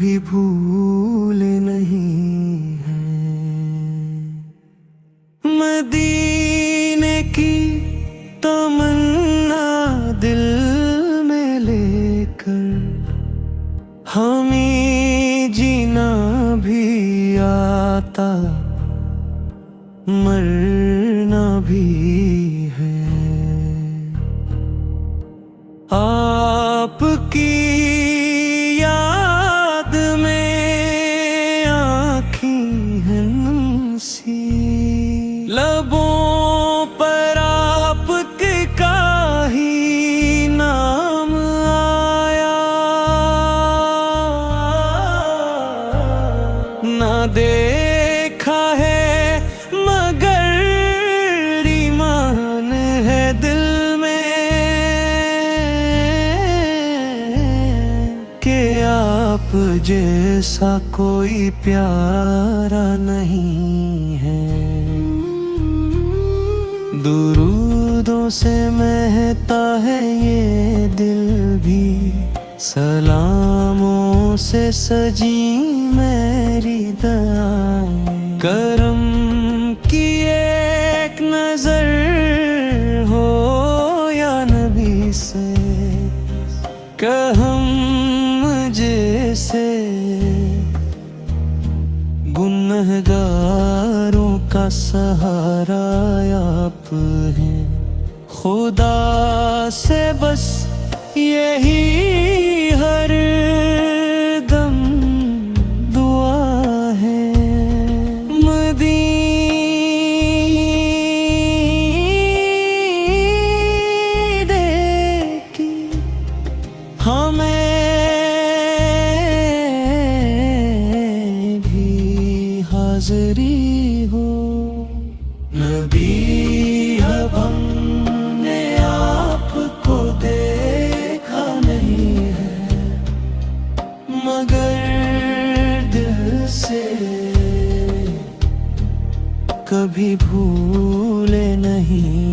कभी भूल नहीं है। मदीने की तमन्ना दिल में लेकर हमें जीना भी आता, मरना भी है। आपकी याद में आँखें हैं नमसी, लबों पर आपके का ही नाम आया। ना देखा है मगर ईमान है दिल में कि आप जैसा कोई प्यारा नहीं है। दुरूदों से महता है ये दिल भी, सलामों से सजी मेरी दुआएं। करम की एक नजर हो या नबी से, कहम जैसे गुनहगारों का सहारा आप हैं। खुदा से बस यही हर दम दुआ है। मदीने की हमें भी हाज़री हो। नबी अब हमने आपको देखा नहीं है, मगर दिल से कभी भूले नहीं।